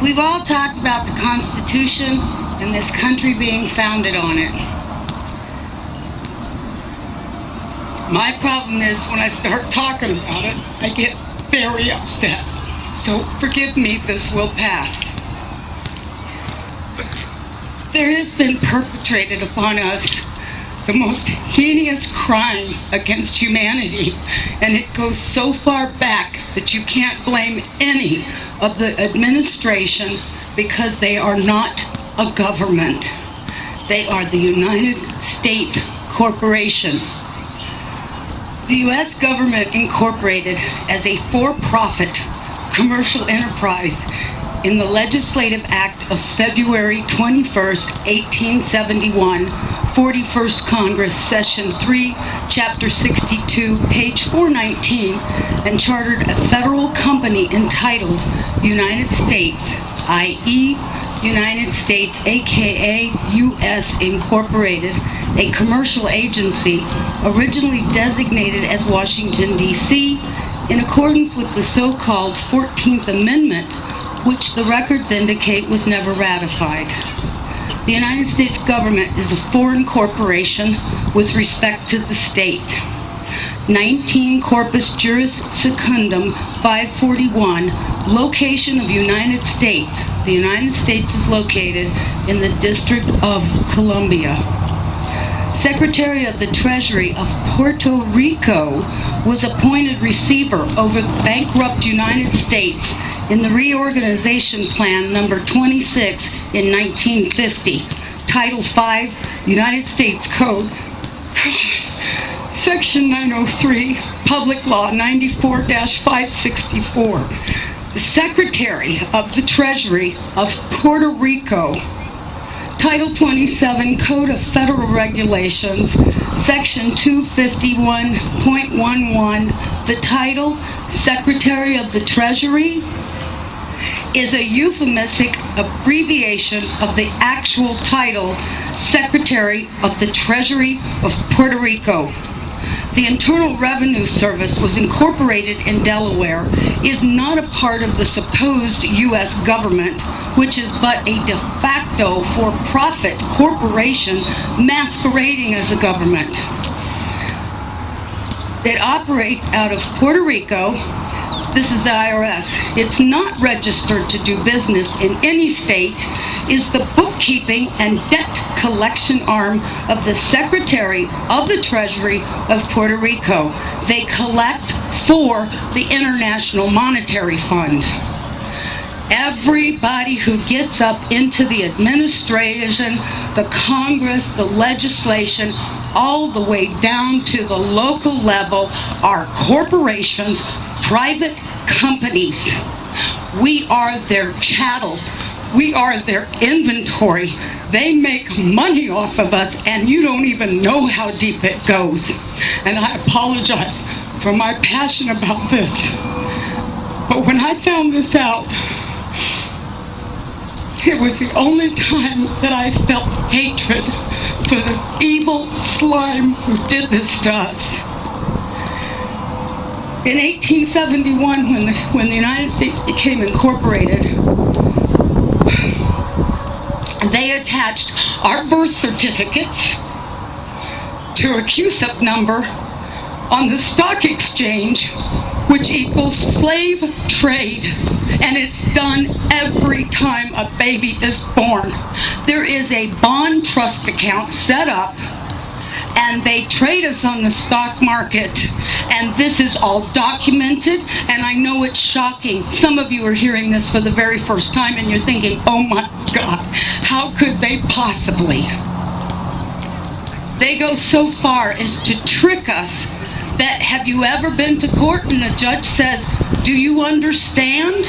We've all talked about the Constitution and this country being founded on it. My problem is when I start talking about it, I get very upset. So forgive me, this will pass. There has been perpetrated upon us the most heinous crime against humanity, and it goes so far back that you can't blame any of the administration because they are not a government. They are the United States Corporation. The U.S. government incorporated as a for-profit commercial enterprise in the Legislative Act of February 21st, 1871, 41st Congress, Session 3, Chapter 62, page 419, and chartered a federal company entitled United States, i.e. United States, aka U.S. Incorporated, a commercial agency originally designated as Washington, D.C., in accordance with the so-called 14th Amendment, which the records indicate was never ratified. The United States government is a foreign corporation with respect to the state. 19 Corpus Juris Secundum 541, location of United States. The United States is located in the District of Columbia. Secretary of the Treasury of Puerto Rico was appointed receiver over the bankrupt United States in the Reorganization Plan number 26 in 1950. Title 5, United States Code, Section 903, Public Law 94-564. The Secretary of the Treasury of Puerto Rico, Title 27, Code of Federal Regulations, Section 251.11. The title, Secretary of the Treasury, is a euphemistic abbreviation of the actual title, Secretary of the Treasury of Puerto Rico. The Internal Revenue Service was incorporated in Delaware, is not a part of the supposed U.S. government, which is but a de facto for-profit corporation masquerading as a government. It operates out of Puerto Rico. This is the IRS. It's not registered to do business in any state, is the bookkeeping and debt collection arm of the Secretary of the Treasury of Puerto Rico. They collect for the International Monetary Fund. Everybody who gets up into the administration, the Congress, the legislation, all the way down to the local level are corporations, private companies. We are their chattel. We are their inventory. They make money off of us, and you don't even know how deep it goes. And I apologize for my passion about this. But when I found this out, it was the only time that I felt hatred for the evil slime who did this to us. In 1871, when the United States became incorporated, they attached our birth certificates to a CUSIP number on the stock exchange, which equals slave trade. And it's done every time a baby is born. There is a bond trust account set up, and they trade us on the stock market. And this is all documented, and I know it's shocking. Some of you are hearing this for the very first time, and you're thinking, oh my God, how could they possibly? They go so far as to trick us that, have you ever been to court and the judge says, do you understand?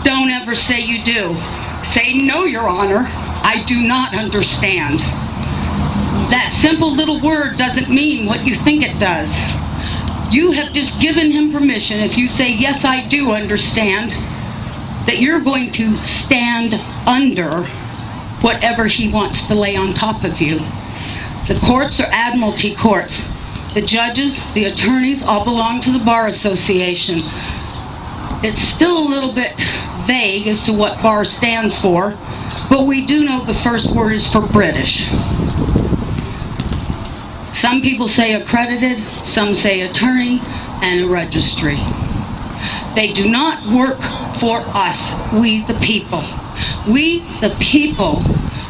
Don't ever say you do. Say, no, Your Honor, I do not understand. That simple little word doesn't mean what you think it does. You have just given him permission, if you say, yes, I do understand, that you're going to stand under whatever he wants to lay on top of you. The courts are admiralty courts. The judges, the attorneys, all belong to the Bar Association. It's still a little bit vague as to what BAR stands for, but we do know the first word is for British. Some people say accredited, some say attorney, and a registry. They do not work for us, we the people. We the people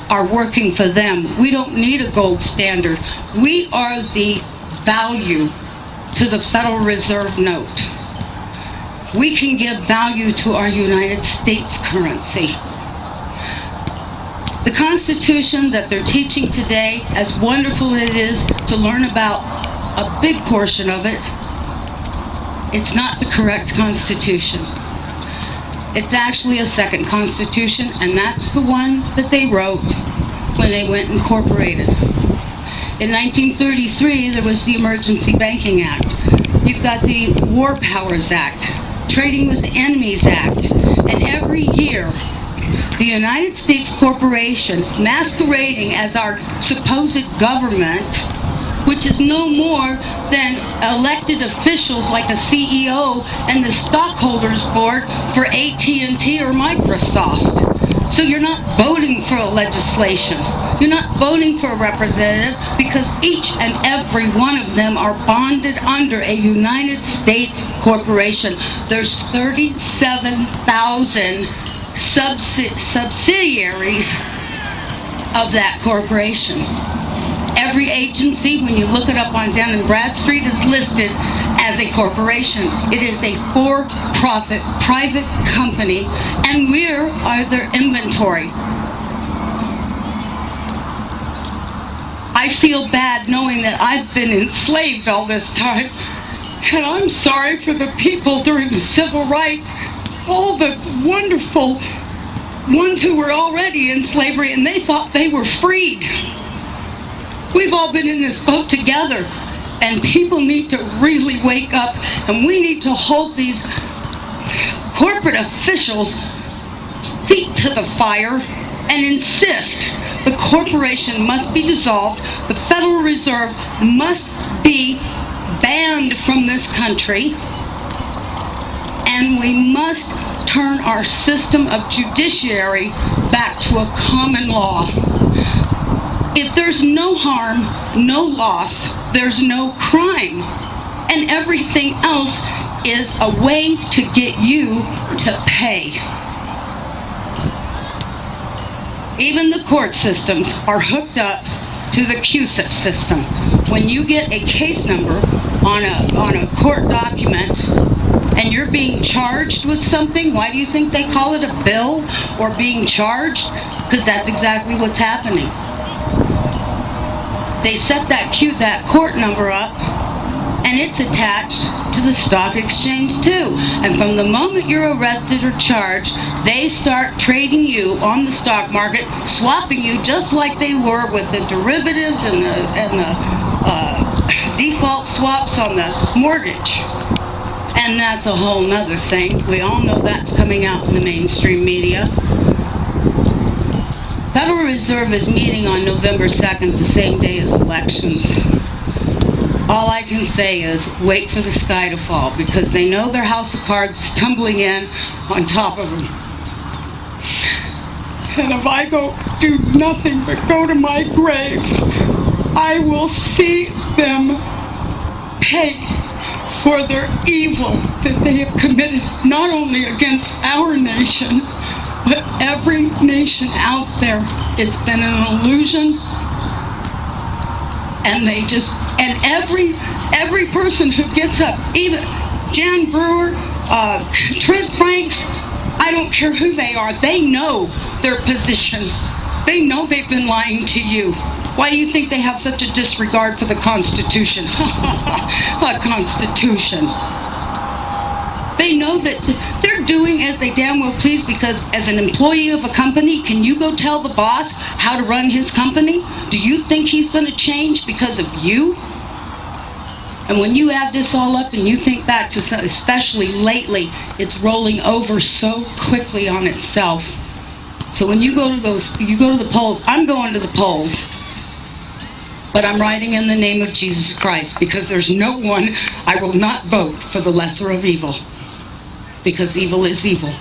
are working for them. We don't need a gold standard. We are the value to the Federal Reserve note. We can give value to our United States currency. The Constitution that they're teaching today, as wonderful as it is to learn about a big portion of it, it's not the correct Constitution. It's actually a second Constitution, and that's the one that they wrote when they went incorporated. In 1933, there was the Emergency Banking Act. You've got the War Powers Act, Trading with Enemies Act, and every year, the United States Corporation, masquerading as our supposed government, which is no more than elected officials like a CEO and the stockholders board for AT&T or Microsoft. So you're not voting for a legislation. You're not voting for a representative because each and every one of them are bonded under a United States corporation. There's 37,000 subsidiaries of that corporation. Every agency, when you look it up on Dun & Bradstreet, is listed as a corporation. It is a for-profit private company, and we're their inventory. I feel bad knowing that I've been enslaved all this time, and I'm sorry for the people during the civil rights, all the wonderful ones who were already in slavery and they thought they were freed. We've all been in this boat together, and people need to really wake up, and we need to hold these corporate officials' feet to the fire and insist the corporation must be dissolved, the Federal Reserve must be banned from this country, and we must turn our system of judiciary back to a common law. If there's no harm, no loss, there's no crime. And everything else is a way to get you to pay. Even the court systems are hooked up to the CUSIP system. When you get a case number on a court document and you're being charged with something, why do you think they call it a bill or being charged? Because that's exactly what's happening. They set that court number up, and it's attached to the stock exchange too. And from the moment you're arrested or charged, they start trading you on the stock market, swapping you just like they were with the derivatives and the default swaps on the mortgage. And that's a whole nother thing. We all know that's coming out in the mainstream media. Federal Reserve is meeting on November 2nd, the same day as elections. All I can say is wait for the sky to fall, because they know their house of cards is tumbling in on top of them. And if I do nothing but go to my grave, I will see them pay for their evil that they have committed, not only against our nation, but every nation out there. It's been an illusion, and every person who gets up, even Jan Brewer, Trent Franks, I don't care who they are, they know their position. They know they've been lying to you. Why do you think they have such a disregard for the Constitution? A Constitution. They know that they're doing as they damn well please, because as an employee of a company, can you go tell the boss how to run his company? Do you think he's going to change because of you? And when you add this all up and you think back to, especially lately, it's rolling over so quickly on itself. So when you go to the polls, I'm going to the polls, but I'm writing in the name of Jesus Christ, because there's no one I will not vote for the lesser of evil. Because evil is evil.